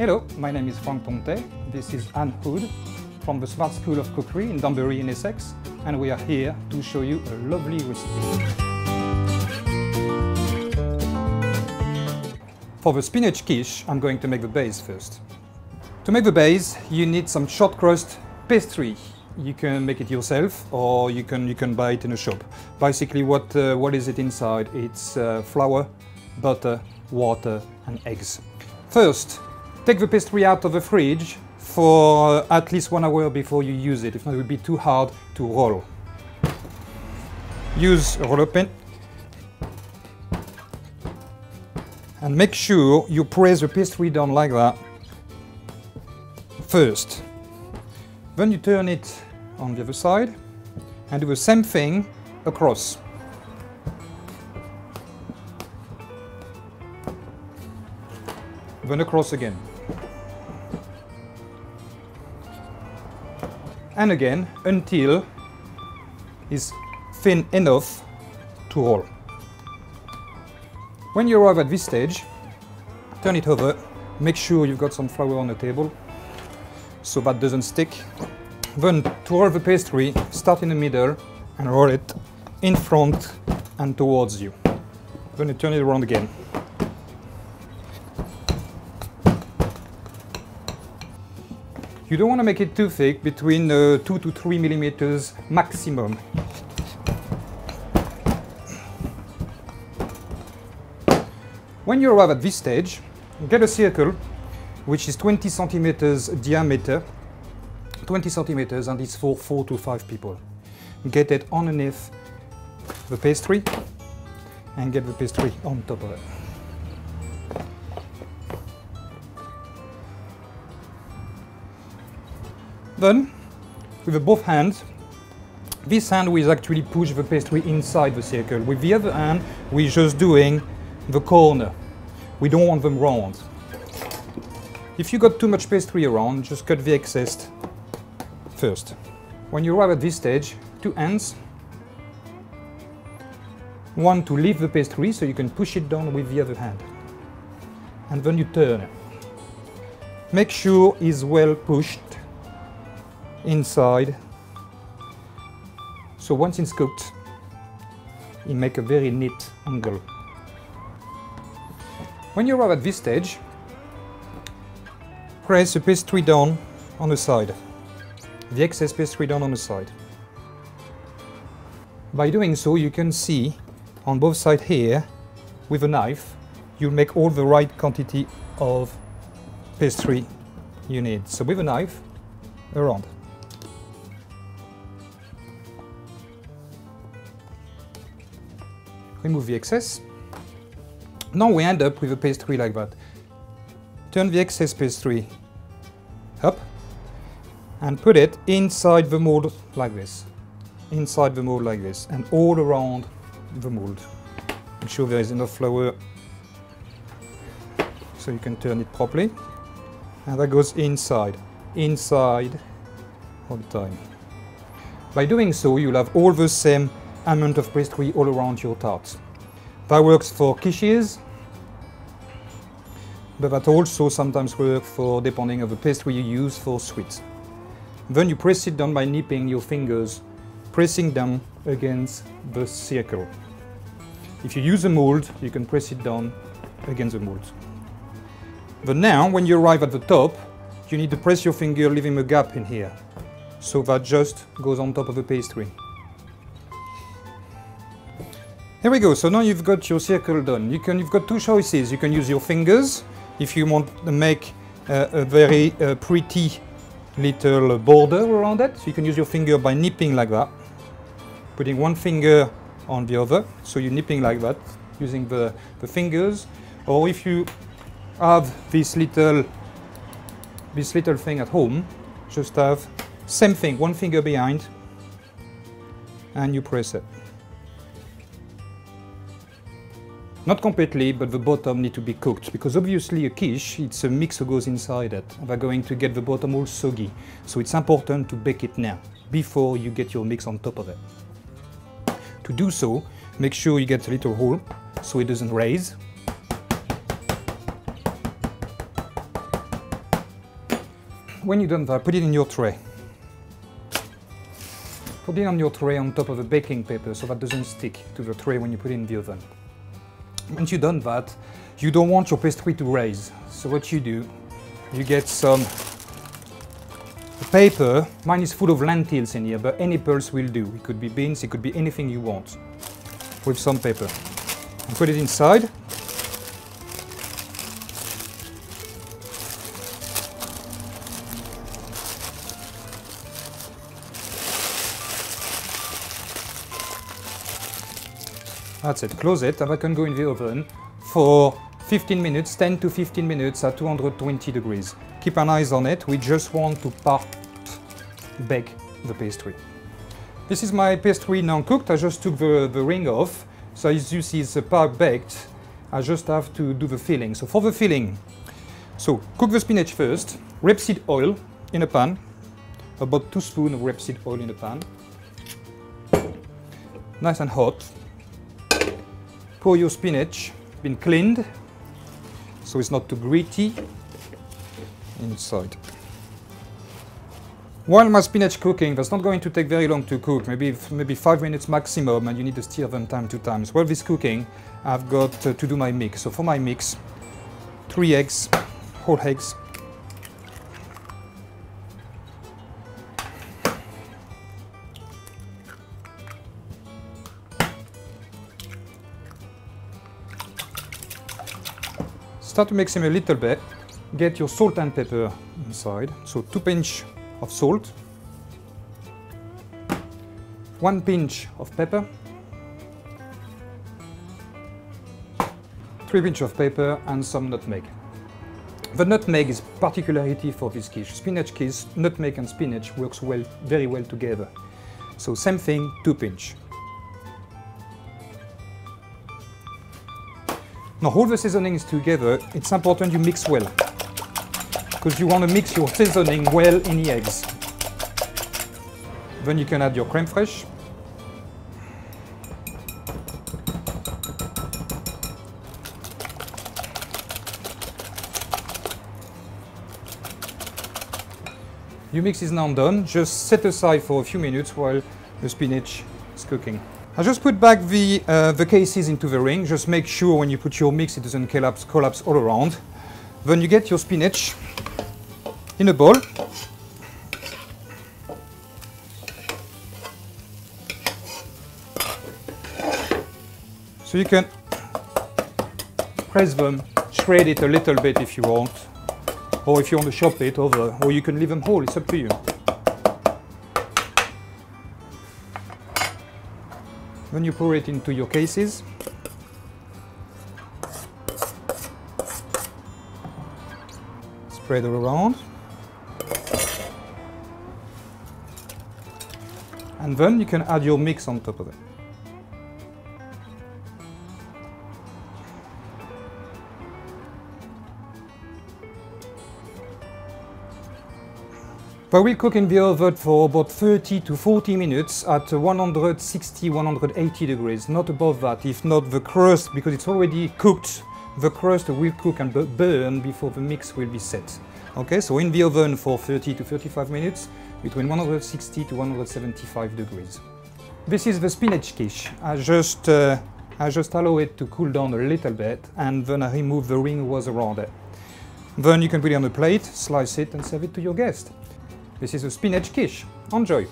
Hello, my name is Franck Pontais. This is Anne Hood from the Smart School of Cookery in Danbury in Essex, and we are here to show you a lovely recipe. For the spinach quiche, I'm going to make the base first. To make the base, you need some short crust pastry. You can make it yourself, or you can buy it in a shop. Basically, what is it inside? It's flour, butter, water, and eggs. First, take the pastry out of the fridge for at least 1 hour before you use it. If not, it will be too hard to roll. Use a roller pin and make sure you press the pastry down like that first. Then you turn it on the other side and do the same thing across. Then across again. And again until it's thin enough to roll. When you arrive at this stage, turn it over. Make sure you've got some flour on the table so that doesn't stick. Then to roll the pastry, start in the middle and roll it in front and towards you. Then you turn it around again. You don't want to make it too thick, between 2 to 3 millimeters maximum. When you arrive at this stage, get a circle which is 20 centimeters diameter, 20 centimeters, and it's for 4 to 5 people. Get it underneath the pastry and get the pastry on top of it. Then, with both hands, this hand will actually push the pastry inside the circle. With the other hand, we're just doing the corner. We don't want them round. If you got too much pastry around, just cut the excess first. When you arrive at this stage, 2 hands. One to lift the pastry so you can push it down with the other hand. And then you turn. Make sure it's well pushed inside. So once it's cooked, it makes a very neat angle. When you arrive at this stage, press the pastry down on the side, the excess pastry down on the side. By doing so, you can see on both sides here, with a knife, you'll make all the right quantity of pastry you need. So with a knife, around. Remove the excess. Now we end up with a pastry like that. Turn the excess pastry up and put it inside the mold like this. Inside the mold like this and all around the mold. Make sure there is enough flour so you can turn it properly. And that goes inside all the time. By doing so, you'll have all the same amount of pastry all around your tart. That works for quiches, but that also sometimes works for, depending on the pastry you use, for sweets. Then you press it down by nipping your fingers, pressing down against the circle. If you use a mold, you can press it down against the mold. But now, when you arrive at the top, you need to press your finger, leaving a gap in here, so that just goes on top of the pastry. Here we go, so now you've got your circle done. You've got 2 choices. You can use your fingers if you want to make a very pretty little border around it. So you can use your finger by nipping like that, putting one finger on the other. So you're nipping like that, using the fingers. Or if you have this little thing at home, just have same thing, one finger behind, and you press it. Not completely, but the bottom need to be cooked, because obviously a quiche, it's a mix that goes inside it. We're going to get the bottom all soggy. So it's important to bake it now, before you get your mix on top of it. To do so, make sure you get a little hole, so it doesn't raise. when you've done that, put it in your tray. Put it on your tray on top of a baking paper so that doesn't stick to the tray when you put it in the oven. Once you've done that, you don't want your pastry to raise. So what you do, you get some paper. Mine is full of lentils in here, but any pulse will do. It could be beans, it could be anything you want. With some paper. And put it inside. That's it, close it, and I can go in the oven for 15 minutes, 10 to 15 minutes at 220 degrees. Keep an eye on it, we just want to part bake the pastry. This is my pastry now cooked, I just took the ring off. So as you see, it's part baked. I just have to do the filling. So for the filling, so cook the spinach first, rapeseed oil in a pan, about 2 spoons of rapeseed oil in a pan. Nice and hot. Pour your spinach, been cleaned, so it's not too gritty, inside. While my spinach cooking, that's not going to take very long to cook, maybe 5 minutes maximum, and you need to stir them time to time. So while this cooking, I've got to do my mix. So for my mix, 3 eggs, whole eggs. Start to mix them a little bit. Get your salt and pepper inside. So 2 pinch of salt, 1 pinch of pepper, 3 pinch of pepper, and some nutmeg. The nutmeg is particularity for this quiche. Spinach quiche, nutmeg and spinach works very well together. So same thing, 2 pinch. Now all the seasonings together, it's important you mix well, because you want to mix your seasoning well in the eggs. Then you can add your crème fraîche. Your mix is now done. Just set aside for a few minutes while the spinach is cooking. I just put back the cases into the ring. Just make sure when you put your mix it doesn't collapse all around. Then you get your spinach in a bowl. So you can press them, shred it a little bit if you want, or if you want to chop it over, or you can leave them whole, it's up to you. Then you pour it into your cases. Spread all around. And then you can add your mix on top of it. I will cook in the oven for about 30 to 40 minutes at 160, 180 degrees, not above that. If not, the crust, because it's already cooked, the crust will cook and burn before the mix will be set. Okay, so in the oven for 30 to 35 minutes, between 160 to 175 degrees. This is the spinach quiche. I just allow it to cool down a little bit, and then I remove the ring was around it. Then you can put it on a plate, slice it, and serve it to your guest. This is a spinach quiche. Enjoy!